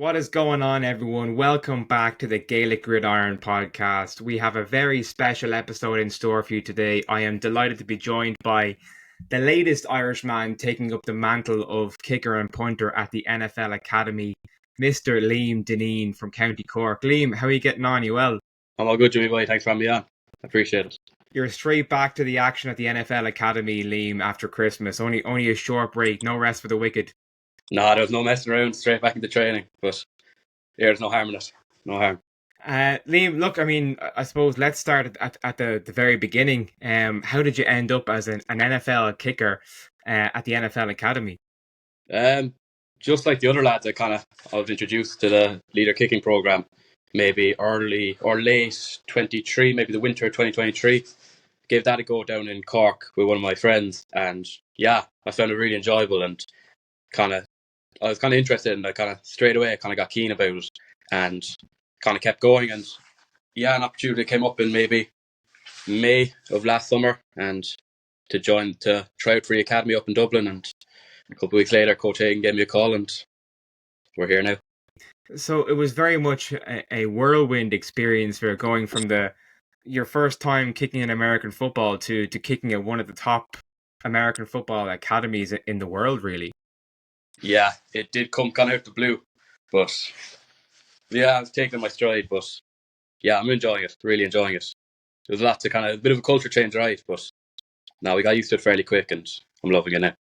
What is going on, everyone? Welcome back to the Gaelic Gridiron podcast. We have a very special episode in store for you today. I am delighted to be joined by the latest Irishman taking up the mantle of kicker and punter at the NFL Academy, Mr. Liam Dineen from County Cork. Liam, how are you getting on? You well? I'm all good, Jimmy boy. Thanks for having me on. I appreciate it. You're straight back to the action at the NFL Academy, Liam, after Christmas. Only a short break, no rest for the wicked. No, there was no messing around. Straight back into training. But there's no harm in it. No harm. Liam, look, I suppose let's start at the very beginning. How did you end up as an NFL kicker at the NFL Academy? Just like the other lads, I was introduced to the leader kicking program maybe early or late 23, maybe the winter of 2023. Gave that a go down in Cork with one of my friends, and yeah, I found it really enjoyable and I was kind of interested, and I kind of straight away got keen about it and kind of kept going. And yeah, an opportunity came up in maybe May of last summer, and to try out for the academy up in Dublin. And a couple of weeks later, Coach Hagan gave me a call, and we're here now. So it was very much a whirlwind experience for going from your first time kicking in American football to kicking at one of the top American football academies in the world, really. Yeah, it did come kind of out the blue, but yeah, I was taking my stride. But yeah, I'm enjoying it, really enjoying it. There was a bit of a culture change, right? But now we got used to it fairly quick, and I'm loving it now.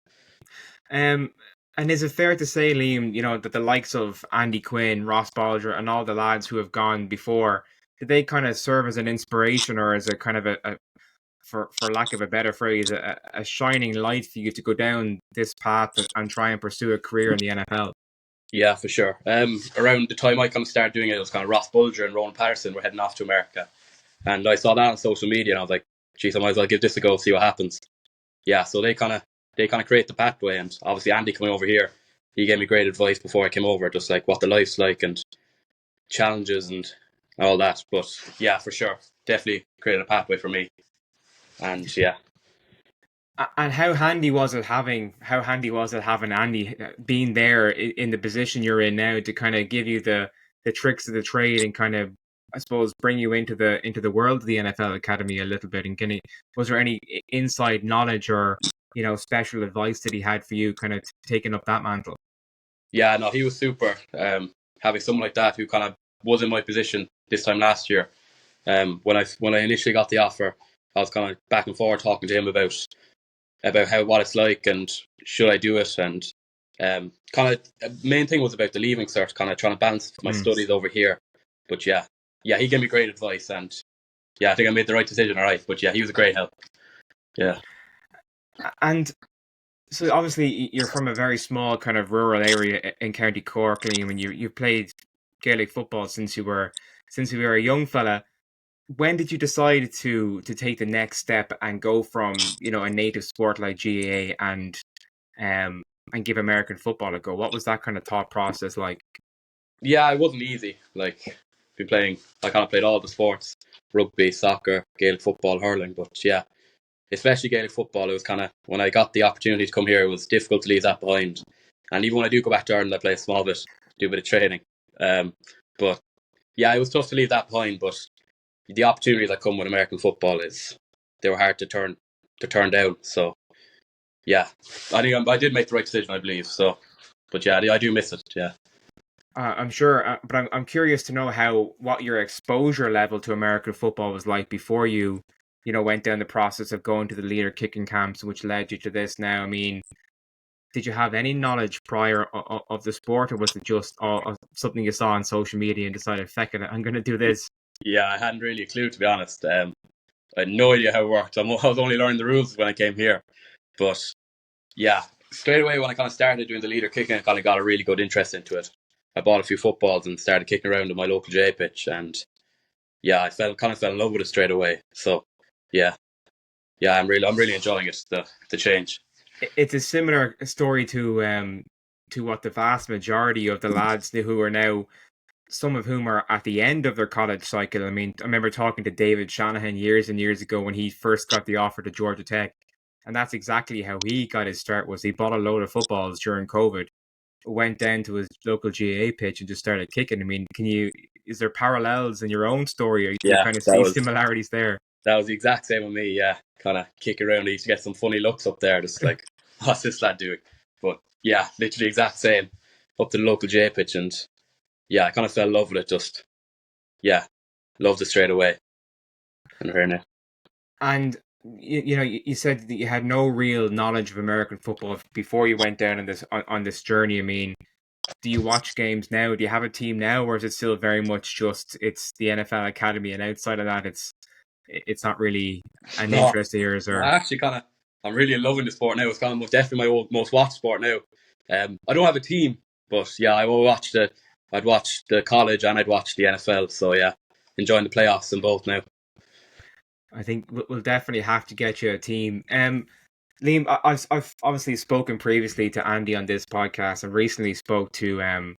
And is it fair to say, Liam, that the likes of Andy Quinn, Ross Balger, and all the lads who have gone before, did they kind of serve as an inspiration, or as a kind of for lack of a better phrase, a shining light for you to go down this path and try and pursue a career in the NFL? Yeah, for sure. Around the time I kind of started doing it was kind of Ross Bulger and Rowan Patterson were heading off to America. And I saw that on social media, and I was like, geez, I might as well give this a go, see what happens. Yeah, so they kind of create the pathway. And obviously Andy coming over here, he gave me great advice before I came over, just like what the life's like and challenges and all that. But yeah, for sure, definitely created a pathway for me. And yeah. And how handy was it having Andy being there in the position you're in now to kind of give you the tricks of the trade and kind of, I suppose, bring you into the world of the NFL Academy a little bit? And was there any inside knowledge or special advice that he had for you, kind of taking up that mantle? Yeah, no, he was super. Having someone like that who kind of was in my position this time last year. When I initially got the offer, I was kind of back and forth talking to him about what it's like and should I do it. And main thing was about the leaving cert, kind of trying to balance my studies over here. But yeah, he gave me great advice, and yeah, I think I made the right decision. All right, but yeah, he was a great help. Yeah. And so obviously you're from a very small kind of rural area in County Cork, Liam, and you played Gaelic football since you were a young fella. When did you decide to take the next step and go from a native sport like GAA and give American football a go? What was that kind of thought process like? Yeah, it wasn't easy. Like, I kind of played all the sports: rugby, soccer, Gaelic football, hurling. But yeah, especially Gaelic football, it was kind of, when I got the opportunity to come here, it was difficult to leave that behind. And even when I do go back to Ireland, I play a small bit, do a bit of training. But yeah, it was tough to leave that behind. But the opportunities that come with American football they were hard to turn down. So yeah, I think I did make the right decision, I believe. So, but yeah, I do miss it. Yeah. I'm sure, but I'm curious to know what your exposure level to American football was like before you went down the process of going to the leader kicking camps, which led you to this now. I mean, did you have any knowledge prior of the sport, or was it just something you saw on social media and decided, feck it, I'm going to do this? Yeah, I hadn't really a clue, to be honest. I had no idea how it worked. I was only learning the rules when I came here. But yeah, straight away when I kind of started doing the leader kicking, I kind of got a really good interest into it. I bought a few footballs and started kicking around in my local J pitch, and yeah, I fell in love with it straight away. So yeah, I'm really enjoying it. The change. It's a similar story to what the vast majority of the lads who are now, some of whom are at the end of their college cycle. I mean, I remember talking to David Shanahan years and years ago when he first got the offer to Georgia Tech, and that's exactly how he got his start. Was he bought a load of footballs during COVID, went down to his local GAA pitch and just started kicking. I mean, is there parallels in your own story, or do you Yeah, kind of see similarities there? that was the exact same with me. Yeah, kind of kick around. I used to get some funny looks up there, just like, what's this lad doing? But yeah, literally exact same up to the local J pitch, and yeah, I kind of fell in love with it. Just yeah, loved it straight away. And here now. And you said that you had no real knowledge of American football before you went down on this journey. I mean, do you watch games now? Do you have a team now, or is it still very much just it's the NFL Academy, and outside of that, it's not really an No, interest of yours? no, Or I actually kind of I'm really loving the sport now. It's kind of definitely my most watched sport now. I don't have a team, but yeah, I will watch the. I'd watch the college and I'd watch the NFL. So yeah, enjoying the playoffs in both now. I think we'll definitely have to get you a team. Liam, I've obviously spoken previously to Andy on this podcast, and recently spoke to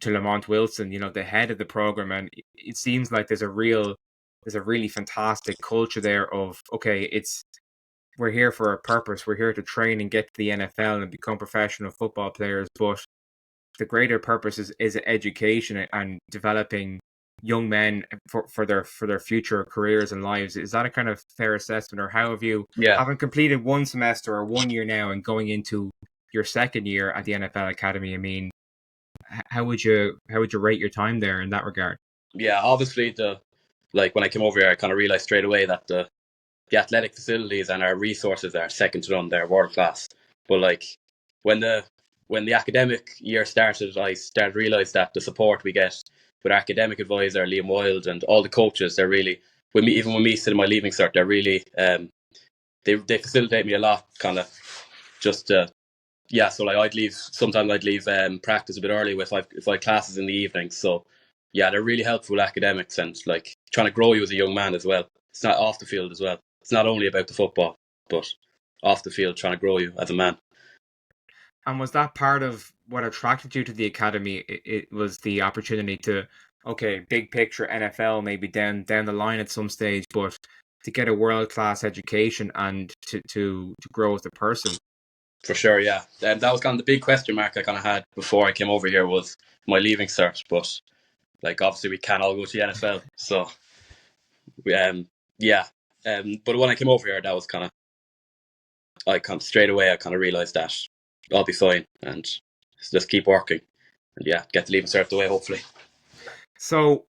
Lamont Wilson, the head of the program, and it seems like there's a really fantastic culture there of, okay, we're here for a purpose, we're here to train and get to the NFL and become professional football players, but the greater purpose is education and developing young men for their future careers and lives. Is that a kind of fair assessment, or how have you, Yeah, having completed one semester or 1 year now and going into your second year at the NFL Academy? I mean, how would you rate your time there in that regard? yeah. Obviously, when I came over here, I kind of realized straight away that the athletic facilities and our resources are second to none. They're world class. But like when the when the academic year started, I started to realize that the support we get with our academic advisor Liam Wild and all the coaches, they're really even when me sitting my leaving cert, they're really they facilitate me a lot. Kind of just yeah. So like I'd leave practice a bit early if I had classes in the evening. So yeah, they're really helpful with academics and like trying to grow you as a young man as well. It's not off the field as well. It's not only about the football, but off the field trying to grow you as a man. And was that part of what attracted you to the academy? It was the opportunity to, okay, big picture NFL maybe down the line at some stage, but to get a world class education and to grow as a person. For sure, yeah. And that was kind of the big question mark I kind of had before I came over here was my leaving cert. But like obviously we can't all go to the NFL, so yeah. But when I came over here, that was kind of straight away I kind of realised that I'll be fine and just keep working and yeah, get the leaving cert the way hopefully. So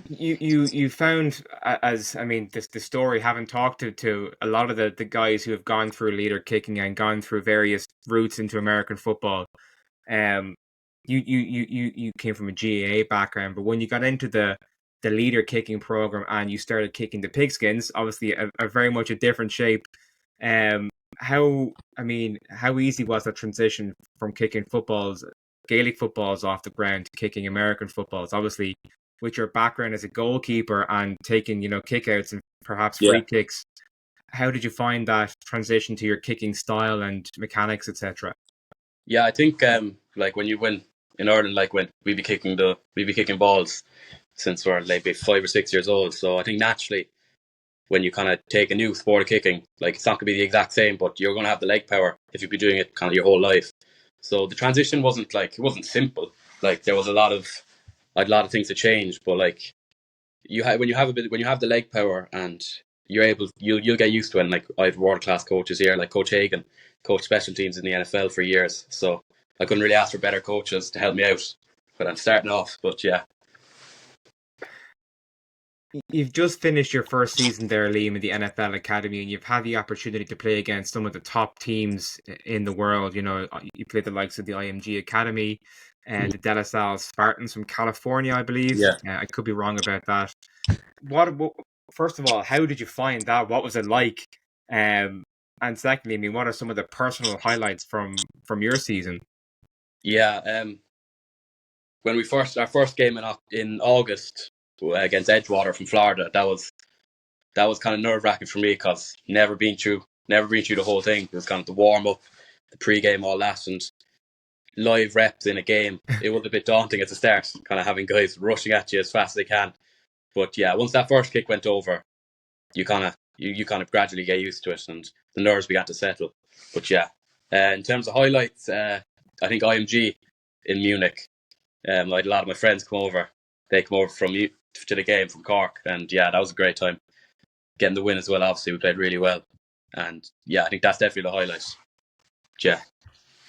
you found, as I mean, the story, having talked to a lot of the guys who have gone through leader kicking and gone through various routes into American football. um you came from a GAA background, but when you got into the leader kicking program and you started kicking the pigskins, obviously a very much a different shape. um how easy was that transition from kicking Gaelic footballs off the ground to kicking American footballs? Obviously, with your background as a goalkeeper and taking, kickouts and perhaps Yeah. free kicks, how did you find that transition to your kicking style and mechanics, etc.? Yeah, I think like when you win in Ireland, like when we be kicking balls since we're like maybe 5 or 6 years old. So I think naturally when you kind of take a new sport of kicking, like it's not gonna be the exact same, but you're gonna have the leg power if you've been doing it kind of your whole life. So the transition it wasn't simple. Like there was a lot of things to change, but like when you have the leg power and you'll get used to it. And like I have world class coaches here, like Coach Hagan, coach special teams in the NFL for years. So I couldn't really ask for better coaches to help me out when I'm starting off. But yeah, You've just finished your first season there, Liam, in the NFL Academy, and you've had the opportunity to play against some of the top teams in the world. You played the likes of the IMG Academy and the De La Salle Spartans from California, I believe. yeah. I could be wrong about that. What first of all, how did you find that? What was it like? And secondly, I mean, what are some of the personal highlights from your season? Yeah, when our first game in August against Edgewater from Florida, that was kind of nerve wracking for me because never been through the whole thing. It was kind of the warm up, the pre game, all that, and live reps in a game. It was a bit daunting at the start, kind of having guys rushing at you as fast as they can. But yeah, once that first kick went over, you kind of gradually get used to it, and the nerves began to settle. But yeah, In terms of highlights, I think IMG in Munich. I had a lot of my friends come over. They come over to the game from Cork, and yeah, that was a great time. Getting the win as well. Obviously, we played really well, and yeah, I think that's definitely the highlight. Yeah,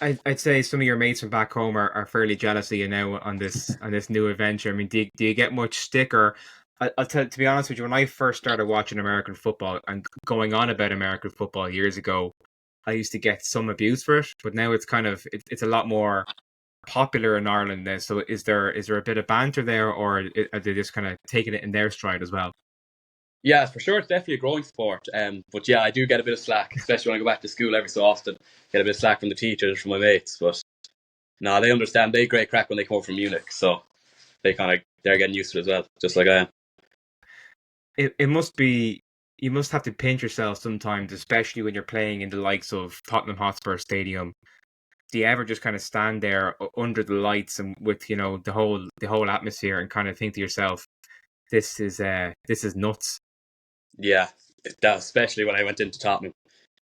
I'd say some of your mates from back home are fairly jealous of you now on this new adventure. I mean, do you get much stick or? I'll tell to be honest with you, when I first started watching American football and going on about American football years ago, I used to get some abuse for it, but now it's kind of it's a lot more popular in Ireland now. So is there a bit of banter there, or are they just kind of taking it in their stride as well? yeah, for sure, it's definitely a growing sport. But yeah, I do get a bit of slack, especially when I go back to school every so often. Get a bit of slack from the teachers, from my mates, but no, they understand. They great crack when they come over from Munich, so they're getting used to it as well, just like I am. It must be you must have to pinch yourself sometimes, especially when you're playing in the likes of Tottenham Hotspur Stadium. Do you ever just kind of stand there under the lights and with the whole atmosphere and kind of think to yourself, this is nuts. Yeah, that especially when I went into Tottenham.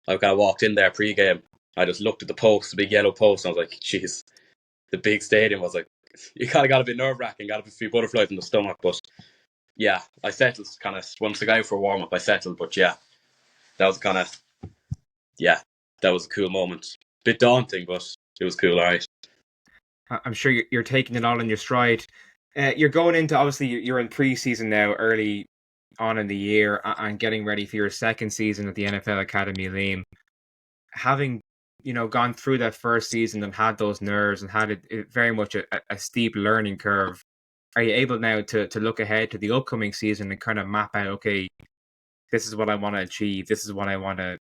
I kind of walked in there pre-game. I just looked at the post, the big yellow post, and I was like, "Jeez!" The big stadium was like, you kind of got a bit nerve-wracking, got a few butterflies in the stomach. But yeah, I settled. Kind of once I got out for a warm-up, I settled. But yeah, that was kind of yeah, that was a cool moment. Bit daunting, but it was cool. All right. I'm sure you're taking it all in your stride. You're going into obviously you're in preseason now, early on in the year, and getting ready for your second season at the NFL Academy, Liam. Having gone through that first season and had those nerves and had it very much a steep learning curve, are you able now to look ahead to the upcoming season and kind of map out, okay, this is what I want to achieve, this is what I want to,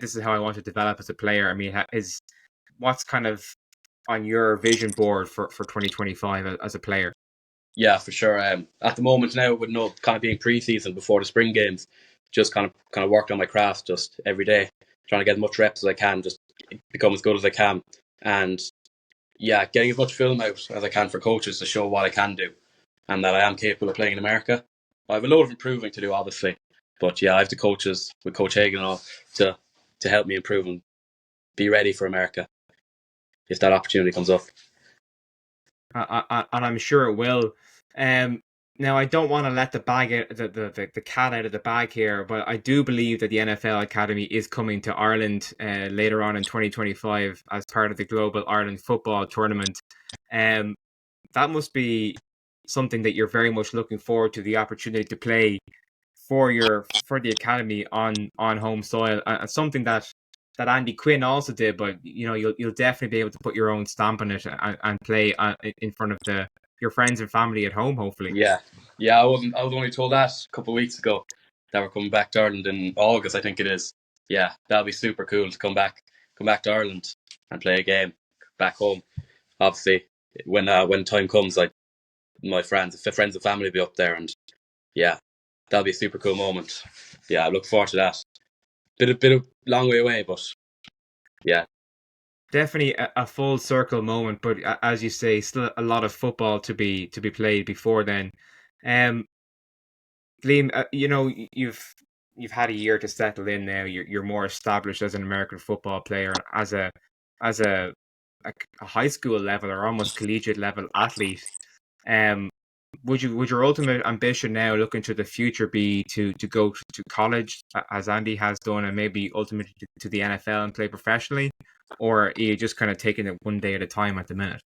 this is how I want to develop as a player? I mean, is what's kind of on your vision board for 2025 as a player? Yeah, for sure. At the moment now, with no kind of being pre-season before the spring games, just kind of worked on my craft just every day, trying to get as much reps as I can, just become as good as I can, and yeah, getting as much film out as I can for coaches to show what I can do and that I am capable of playing in America. I have a lot of improving to do, obviously, but yeah, I have the coaches with Coach Hagan and all to help me improve and be ready for America if that opportunity comes up. And I'm sure it will. Um, Now I don't want to let the cat out of the bag here, but I do believe that the NFL Academy is coming to Ireland later on in 2025 as part of the Global Ireland Football Tournament. Um, that must be something that you're very much looking forward to, the opportunity to play for the academy on home soil, and something that Andy Quinn also did. But you'll definitely be able to put your own stamp on it and play in front of your friends and family at home, hopefully. Yeah, yeah. I was only told that a couple of weeks ago that we're coming back to Ireland in August, I think it is. Yeah, that'll be super cool to come back to Ireland and play a game back home. Obviously, when time comes, like my friends and family will be up there, and yeah, that'll be a super cool moment. Yeah, I look forward to that. Bit of long way away, but yeah, Definitely a full circle moment, but as you say, still a lot of football to be played before then. Um, Liam, you've had a year to settle in now. You're more established as an American football player and as a high school level or almost collegiate level athlete. Um, would your ultimate ambition now, looking to the future, be to go to college as Andy has done, and maybe ultimately to the NFL and play professionally, or are you just kind of taking it one day at a time at the minute?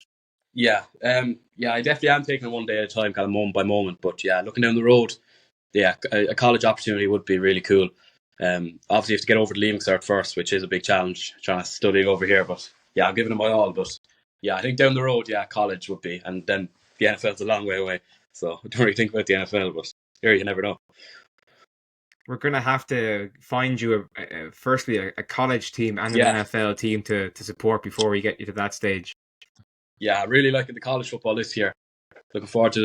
yeah. I definitely am taking it one day at a time, kind of moment by moment. But yeah, looking down the road, yeah, a college opportunity would be really cool. Obviously, you have to get over the leaving cert first, which is a big challenge trying to study over here. But yeah, I'm giving it my all. But yeah, I think down the road, yeah, college would be, and then the NFL's a long way away. So I don't really think about the NFL, but here you never know. We're gonna have to find you firstly a college team and an Yeah, NFL team to support before we get you to that stage. yeah, I really liking the college football this year. Looking forward to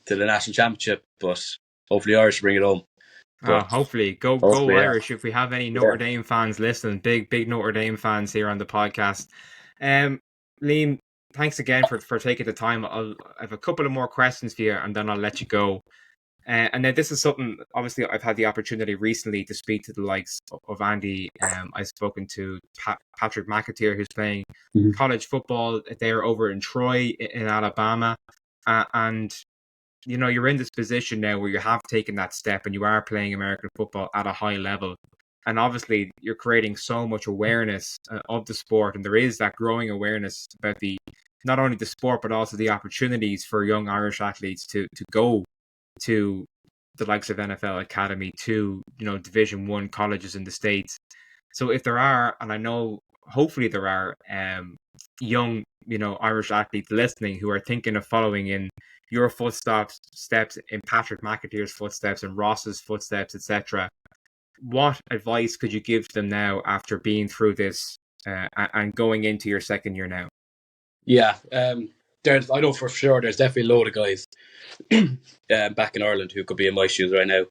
the national championship, but hopefully Irish bring it home. But Hopefully, go hopefully, yeah, Irish! If we have any yeah, Notre Dame fans listening, big Notre Dame fans here on the podcast. Um, Liam, thanks again for taking the time. I have a couple of more questions for you, and then I'll let you go. And then this is something, obviously, I've had the opportunity recently to speak to the likes of Andy. I've spoken to Patrick McAteer, who's playing college football there over in Troy in Alabama. And, you're in this position now where you have taken that step and you are playing American football at a high level. And obviously, you're creating so much awareness of the sport. And there is that growing awareness about not only the sport, but also the opportunities for young Irish athletes to go to the likes of NFL Academy, to Division One colleges in the States. So if there are, and I know hopefully there are, young Irish athletes listening who are thinking of following in your footsteps, in Patrick McAteer's footsteps and Ross's footsteps, etc., what advice could you give them now after being through this and going into your second year now? Yeah, I know for sure there's definitely a load of guys back in Ireland who could be in my shoes right now,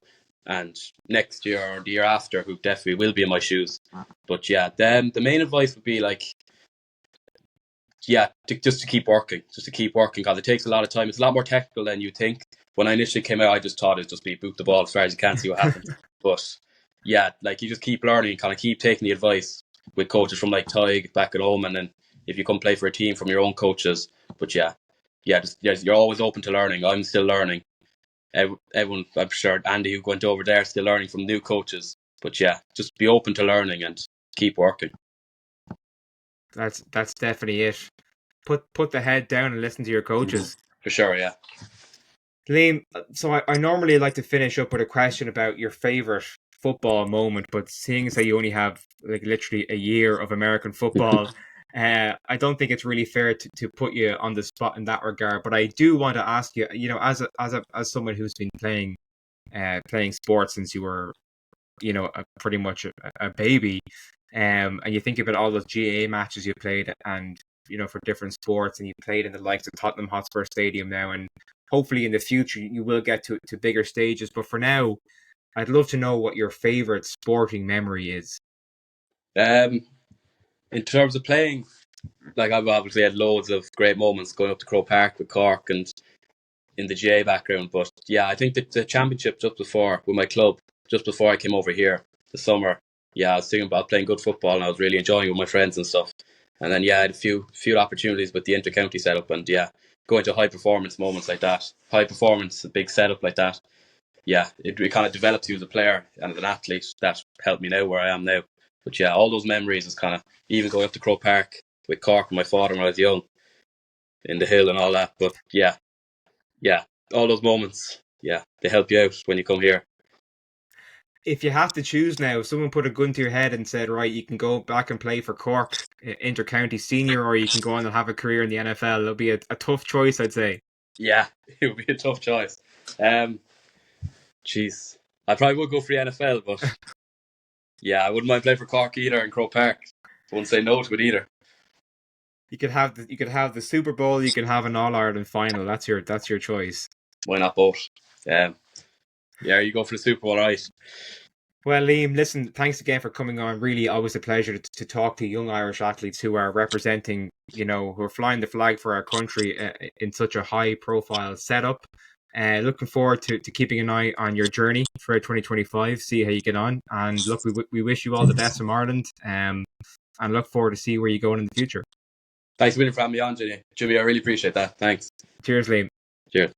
and next year or the year after who definitely will be in my shoes. But yeah, the main advice would be just to keep working, because it takes a lot of time. It's a lot more technical than you think. When I initially came out, I just thought it'd just be boot the ball as far as you can, see what happens. But yeah, you just keep learning, kind of keep taking the advice with coaches from Tig back at home, and then if you come play for a team from your own coaches. But you're always open to learning. I'm still learning. Everyone, I'm sure Andy who went over there, still learning from new coaches. But yeah, just be open to learning and keep working. That's definitely it. Put the head down and listen to your coaches. For sure, yeah. Liam, so I normally like to finish up with a question about your favourite football moment, but seeing as that you only have literally a year of American football, I don't think it's really fair to put you on the spot in that regard. But I do want to ask you, as someone who's been playing sports since you were, pretty much a baby, and you think about all those GAA matches you played, and for different sports, and you played in the likes of Tottenham Hotspur Stadium now, and hopefully in the future you will get to bigger stages. But for now, I'd love to know what your favorite sporting memory is. In terms of playing, I've obviously had loads of great moments going up to Croke Park with Cork and in the GA background. But yeah, I think that the championship just before with my club, just before I came over here the summer, I was thinking about playing good football and I was really enjoying it with my friends and stuff. And then I had a few opportunities with the inter-county setup, and going to high performance moments like that, high performance, a big setup like that. Yeah, it kind of developed you as a player and as an athlete. That helped me now where I am now. But yeah, all those memories is kind of, even going up to Croke Park with Cork and my father when I was young, in the hill and all that. But yeah, all those moments, they help you out when you come here. If you have to choose now, if someone put a gun to your head and said, right, you can go back and play for Cork inter-county senior, or you can go on and have a career in the NFL, it'll be a tough choice, I'd say. Yeah, it would be a tough choice. Jeez, I probably would go for the NFL, but I wouldn't mind playing for Cork either in Croke Park. I wouldn't say no to it either. You could have the Super Bowl. You can have an All Ireland final. That's your choice. Why not both? You go for the Super Bowl, right? Well, Liam, listen, thanks again for coming on. Really, always a pleasure to talk to young Irish athletes who are representing, who are flying the flag for our country in such a high-profile setup. Looking forward to keeping an eye on your journey for 2025. See how you get on, and look, we wish you all the best from Ireland, and look forward to see where you go in the future. Thanks a million for having me on, Jimmy. I really appreciate that. Thanks. Cheers, Liam. Cheers.